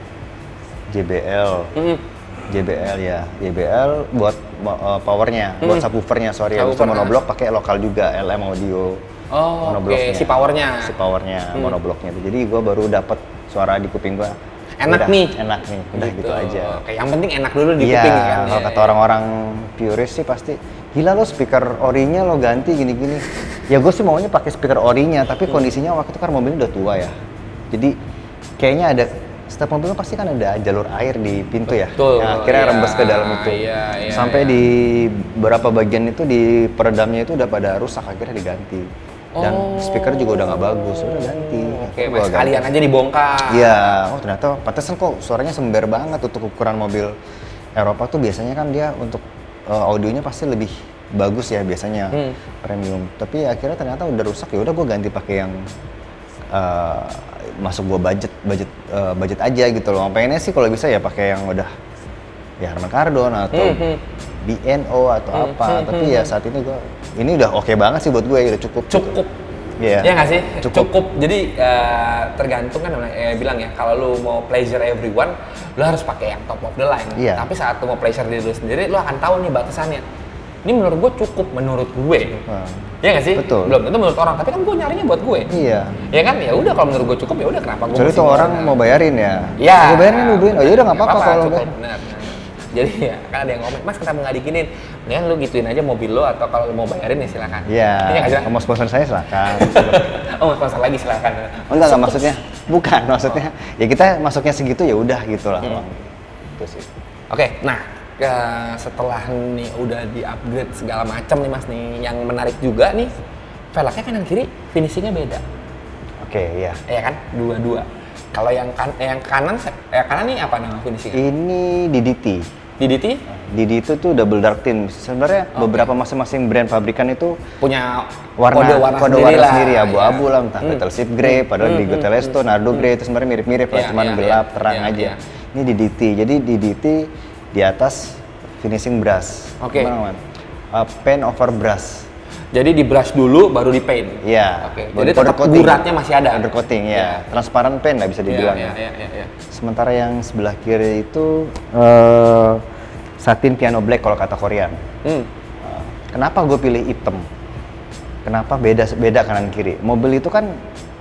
JBL. JBL buat powernya, buat subwoofernya, habis itu monoblock pakai lokal juga, LM Audio. Oke, si powernya monobloknya. Jadi gue baru dapat suara di kuping gue. Enak nih, udah gitu aja. Oke, yang penting enak dulu di kuping kan. Kalau kata orang-orang purist sih pasti, gila lo speaker orinya lo ganti gini-gini. Ya gue sih maunya pakai speaker orinya, tapi kondisinya waktu itu kan mobilnya udah tua ya. Jadi kayaknya ada setiap mobil pasti kan ada jalur air di pintu ya. Yang akhirnya rembes ke dalam itu. Sampai di beberapa bagian itu di peredamnya itu udah pada rusak, akhirnya diganti. Dan speaker juga udah nggak bagus, udah ganti. Oke, sekalian aja dibongkar. Iya, ternyata pantesan kok suaranya sember banget untuk ukuran mobil Eropa tuh biasanya kan dia untuk audionya pasti lebih bagus ya biasanya premium. Tapi akhirnya ternyata udah rusak, ya udah gue ganti pakai yang masuk gue budget aja gitu loh. Pengennya sih kalau bisa ya pakai yang udah ya Harman Kardon atau BNO atau apa. Tapi ya saat ini ini udah oke banget sih buat gue, udah cukup. Iya nggak sih? Cukup. Jadi tergantung kan bilang ya, kalau lu mau pleasure everyone, lu harus pakai yang top of the line. Tapi saat lu mau pleasure diri lu sendiri, lu akan tahu nih batasannya. Ini menurut gue cukup, menurut gue. Iya nggak sih? Betul. Belum tentu menurut orang, tapi kan gue nyarinya buat gue. Iya. Ya kan? Ya udah kalau menurut gue cukup, ya udah kenapa gue? Soalnya itu orang mau bayarin ya. Iya. Gue bayarin lu beliin. Oh ya udah nggak apa-apa kalau lo bayar. Benar. Jadi ya kan ada yang ngomong, mas kenapa nggak dikinin? Mendingan lu gituin aja mobil lo, atau kalau mau bayarin ya silakan. Iya. Mau sponsor saya silakan. Mau sponsor lagi silakan. Enggak maksudnya. Bukan maksudnya. Ya kita masuknya segitu ya udah gitu lah. Itu sih. Oke, nah setelah nih udah di-upgrade segala macam nih Mas nih, yang menarik juga nih, velgnya kanan kiri finishingnya beda. Oke, iya. Iya kan? Dua-dua. Kalau yang kanan nih apa nama finishingnya? Ini DDT. DDT? DDT itu double dark tint. Sebenarnya beberapa masing-masing brand pabrikan itu Punya kode warna sendiri, lah, abu-abu ya. lah, entah petal sip grey, padahal di Telesto, Nardo grey itu sebenarnya mirip-mirip lah, Iya, cuman iya, gelap, iya. terang Iya, aja. iya. Ini DDT, jadi DDT di atas finishing brush. Oke. Gimana, Man? Paint over brush. Jadi di brush dulu baru di paint. Iya. Oke. Baru Jadi powder tetap coating. guratnya masih ada. Undercoating ya. Iya. Transparan paint nggak bisa dibilang. Iya, ya. iya. Sementara yang sebelah kiri itu satin piano black kalau kata Korean. Kenapa gue pilih hitam? Kenapa beda kanan kiri? Mobil itu kan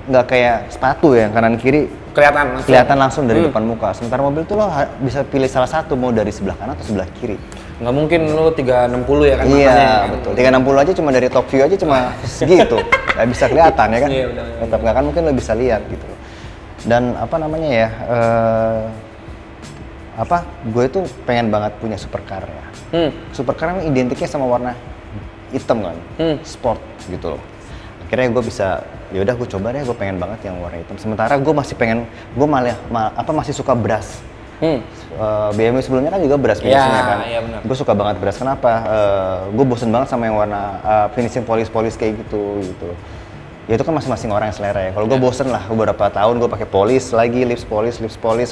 nggak kayak sepatu ya, kanan kiri kelihatan langsung dari depan muka. Sementara mobil tuh lo bisa pilih salah satu, mau dari sebelah kanan atau sebelah kiri. Nggak mungkin lo 360 ya kan? Iya, makanya, kan? betul. 360 aja cuma dari top view aja cuma segitu. Nggak bisa kelihatan ya kan? Iya, benar. Tetap nggak kan mungkin lo bisa lihat gitu. Dan apa namanya ya? Gue tuh pengen banget punya supercar ya. Supercar kan identiknya sama warna hitam kan, sport gitu loh. Akhirnya gue bisa, ya udah gue coba deh, gue pengen banget yang warna hitam. Sementara gue masih pengen, gue masih suka brush. BMW sebelumnya kan juga brush finishingnya kan. Iya, benar. Gue suka banget brush. Kenapa? Gue bosen banget sama yang warna finishing polish kayak gitu. Ya itu kan masing-masing orang yang selera ya. Kalau gue bosen lah, beberapa tahun gue pakai polish lagi, lips polish,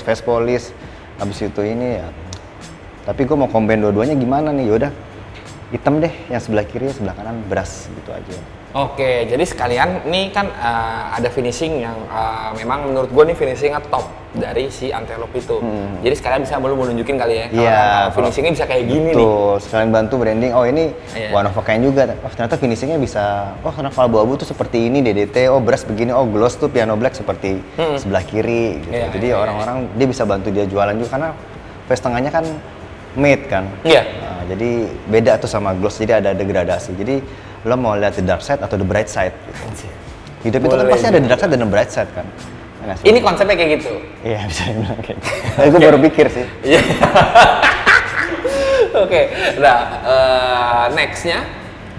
face polish. Habis itu ini ya. Tapi gue mau combine dua-duanya gimana nih? Yaudah, hitam deh, yang sebelah kiri, sebelah kanan brush gitu aja. Oke, jadi sekalian nih kan ada finishing yang memang menurut gue nih finishingnya top dari si Antelope itu. Jadi sekalian bisa mau nunjukin kali ya, kalau finishingnya bisa kayak gini nih. Tuh, sekalian bantu branding, oh ini one of a kind juga. Oh ternyata finishingnya bisa, oh karena kalau abu-abu tuh seperti ini, DDT, oh brush begini, oh gloss tuh piano black seperti sebelah kiri gitu. Jadi orang-orang dia bisa bantu dia jualan juga, karena face tengahnya kan matte kan. Iya. Nah, jadi beda tuh sama gloss, jadi ada degradasi. Jadi lo mau lihat the dark side atau the bright side gitu. Hidup itu kan pasti ada the dark side dan the bright side kan. Ini konsepnya kayak gitu. Iya, bisa dibilang kayak gitu. Gue baru pikir sih. Iya. Oke, nah nextnya,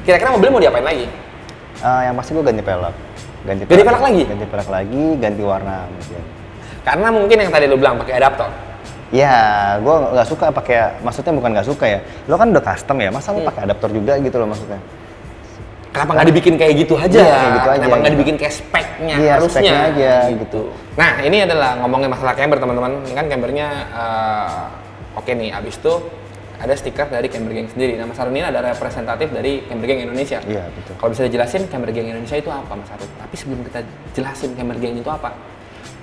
kira-kira mobil mau diapain lagi? Yang pasti gue ganti pelek. Ganti pelek lagi? Ganti pelek lagi, ganti warna mungkin. Karena mungkin yang tadi lo bilang pakai adaptor. Ya, gue nggak suka pakai, maksudnya bukan nggak suka ya. Lo kan udah custom ya, masa lo pakai adaptor juga gitu loh maksudnya? Kenapa nggak dibikin kayak gitu aja? Iya, kayak gitu aja. Kenapa nggak dibikin kayak speknya? Iya, harusnya speknya aja gitu. Nah, ini adalah ngomongin masalah camber teman-teman. Ini kan cambernya oke nih. Abis itu ada stiker dari Camber Gang sendiri. Nah, Mas Harun ini ada representatif dari Camber Gang Indonesia. Iya, betul. Kalau bisa dijelasin Camber Gang Indonesia itu apa, Mas Harun? Tapi sebelum kita jelasin Camber Gang itu apa,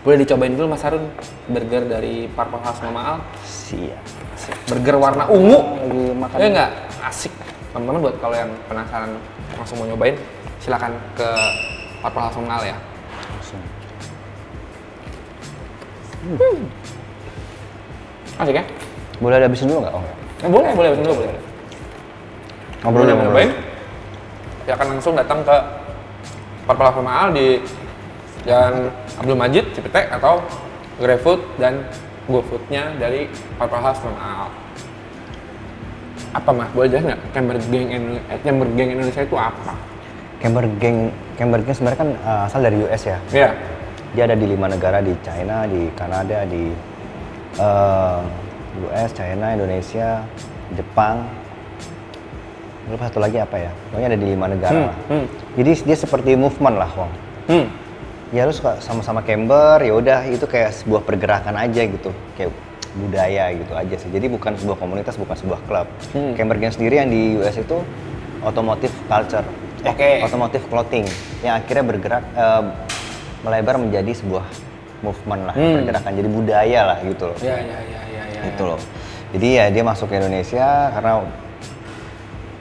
boleh dicobain dulu Mas Harun burger dari Purple House Mama Al. Siap. Burger warna ungu. Lagi makan. Ya nggak? Asik. Teman-teman buat kalau yang penasaran langsung mau nyobain, silakan ke Purple House Mama Al ya. Langsung. Asik ya? Boleh habisin dulu nggak? Oh, boleh habisin dulu, boleh. ngobrol. Nyobain, ya akan langsung datang ke Purple House Mama Al di Jalan Abdul Majid, Cipete, atau GrabFood dan GoFood-nya dari Purple House Mama Al. Apa Mas, boleh jelas nggak Camber Gang Indonesia itu apa? Camber Gang sebenarnya kan asal dari US ya. Iya. Dia ada di 5 negara, di China, di Kanada, di US, China, Indonesia, Jepang. Lalu satu lagi apa ya? Pokoknya ada di 5 negara lah. Jadi dia seperti movement lah, Wong. Ya lu suka sama-sama camber, ya udah itu kayak sebuah pergerakan aja gitu, kayak budaya gitu aja sih. Jadi bukan sebuah komunitas, bukan sebuah klub. Camber Gang sendiri yang di US itu automotive culture, automotive clothing yang akhirnya bergerak melebar menjadi sebuah movement lah, pergerakan, jadi budaya lah gitu loh. Iya. Gitu loh. Jadi ya dia masuk ke Indonesia karena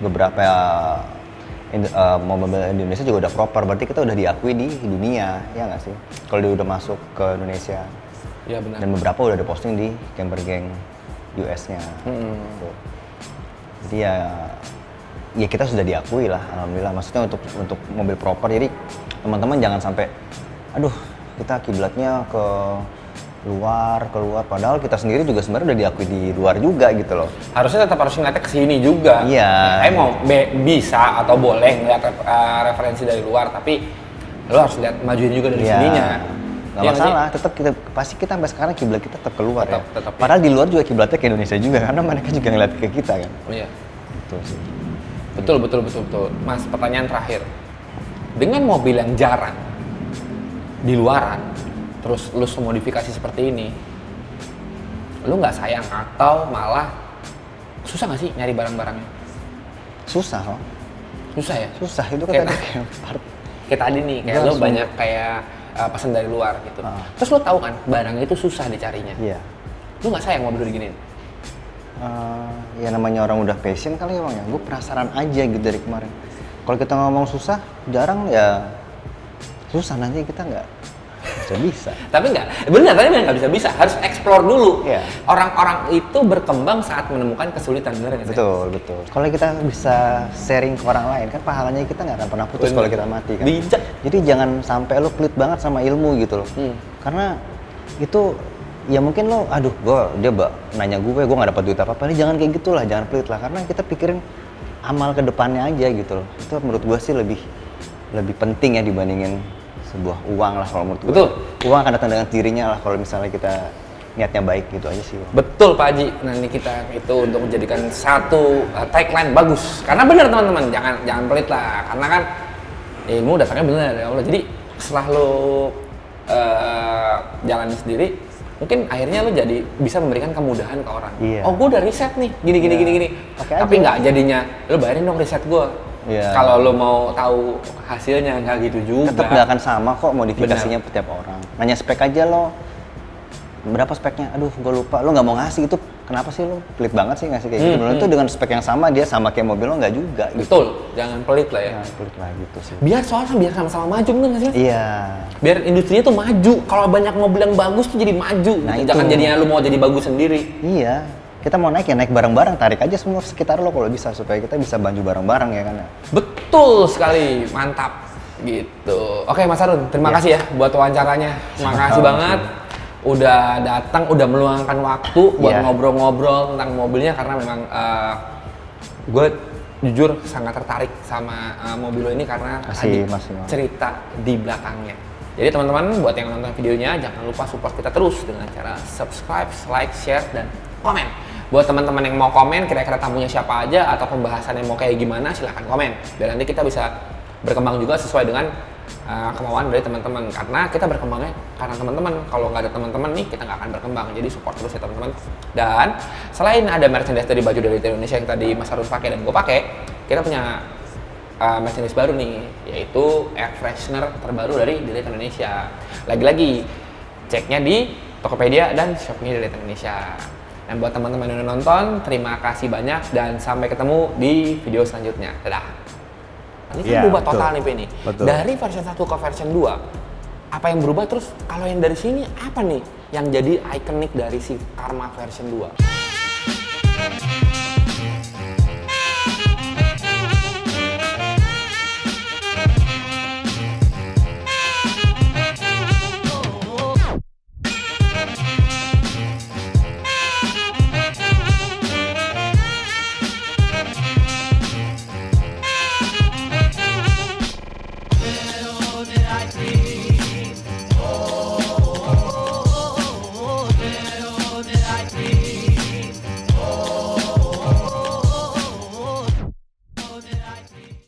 beberapa mobil Indonesia juga udah proper, berarti kita udah diakui di dunia, ya nggak sih? Kalau dia udah masuk ke Indonesia. Iya benar. Dan beberapa udah ada posting di Camber Gang US-nya. Gitu. Jadi ya kita sudah diakui lah, alhamdulillah. Maksudnya untuk mobil proper, jadi teman-teman jangan sampai, aduh kita kiblatnya ke keluar, padahal kita sendiri juga sebenarnya udah diakui di luar juga gitu loh. Harusnya tetap harus ngeliatnya ke sini juga. Iya. Mau bisa atau boleh ngeliat referensi dari luar, tapi lo harus lihat majuin juga dari sininya. Gak masalah, tetap pasti kita sampai sekarang kiblat kita tetap keluar tetap, ya. Padahal di luar juga kiblatnya ke Indonesia juga, karena mereka juga ngeliat ke kita kan. Iya. Betul sih. Betul. Mas, pertanyaan terakhir. Dengan mobil yang jarang di luaran, terus lu modifikasi seperti ini, lu nggak sayang atau malah susah nggak sih nyari barang-barangnya? Susah loh. Susah ya? Susah, itu kan kayak tadi nih, kayak lu banyak kayak pesan dari luar gitu. Terus lu tahu kan barang itu susah dicarinya. Iya. Lu nggak sayang mobil lu diginiin? Ya namanya orang udah passion kali ya Bang ya. Gue penasaran aja gitu dari kemarin. Kalau kita ngomong susah, jarang ya susah, nanti kita nggak bisa. Tapi benar tadi nggak bisa. Harus explore dulu. Iya. Orang-orang itu berkembang saat menemukan kesulitan, bener nggak sih? Betul. Kalau kita bisa sharing ke orang lain, kan pahalanya kita nggak akan pernah putus kalau kita mati kan. Bijak. Jadi jangan sampai lo pelit banget sama ilmu gitu loh. Karena itu ya mungkin lo, dia nanya gue nggak dapat duit apa-apa, ini jangan kayak gitulah, jangan pelit lah. Karena kita pikirin amal ke depannya aja gitu loh. Itu menurut gue sih lebih penting ya dibandingin sebuah uang lah kalau menurut gue. Betul. Uang akan datang dengan dirinya lah kalau misalnya kita niatnya baik gitu aja sih. Betul Pak Haji. Nanti kita itu untuk menjadikan satu tagline bagus. Karena benar teman-teman, jangan pelit lah. Karena kan ilmu dasarnya benar ya Allah. Jadi setelah lo jalani sendiri, mungkin akhirnya lo jadi bisa memberikan kemudahan ke orang. Iya. Oh, gue udah riset nih, gini. Tapi nggak jadinya, lo bayarin dong riset gue. Iya. Kalau lo mau tahu hasilnya nggak gitu juga. Tetap nggak akan sama kok modifikasinya setiap orang. Nanya spek aja lo, berapa speknya? Aduh, gue lupa. Lo nggak mau ngasih itu, kenapa sih lo pelit banget sih ngasih kayak gitu? Menurut itu dengan spek yang sama dia sama kayak mobil lo nggak juga. Gitu. Betul, jangan pelit lah ya. Jangan pelit lah gitu sih. Biar sama-sama maju, bener nggak sih? Iya. Biar industrinya tuh maju. Kalau banyak mobil yang bagus tuh jadi maju. Nah, gitu. Jangan jadinya lu mau jadi bagus sendiri. Iya. Kita mau naik ya naik bareng-bareng, tarik aja semua sekitar lo kalau bisa supaya kita bisa maju bareng-bareng ya kan. Betul sekali, mantap. Gitu. Oke Mas Harun, terima kasih ya buat wawancaranya. Makasih banget. Udah datang, udah meluangkan waktu buat ngobrol-ngobrol tentang mobilnya karena memang gue jujur sangat tertarik sama mobil lo ini karena tadi cerita di belakangnya. Jadi teman-teman buat yang nonton videonya jangan lupa support kita terus dengan cara subscribe, like, share, dan komen. Buat teman-teman yang mau komen kira-kira tamunya siapa aja atau pembahasannya mau kayak gimana silahkan komen. Biar nanti kita bisa berkembang juga sesuai dengan kemauan dari teman-teman. Karena kita berkembangnya karena teman-teman. Kalau nggak ada teman-teman nih kita nggak akan berkembang. Jadi support terus ya teman-teman. Dan selain ada merchandise dari baju dari Indonesia yang tadi Mas Harun pakai dan gue pakai, kita punya merchandise baru nih, yaitu air freshener terbaru dari Delete Indonesia. Lagi-lagi ceknya di Tokopedia dan Shopee Delete Indonesia. Dan buat teman-teman yang udah nonton, terima kasih banyak dan sampai ketemu di video selanjutnya. Dadah. Ini kan berubah total nih Penny. Dari version 1 ke version 2. Apa yang berubah, terus kalau yang dari sini apa nih yang jadi ikonik dari si Karma version 2?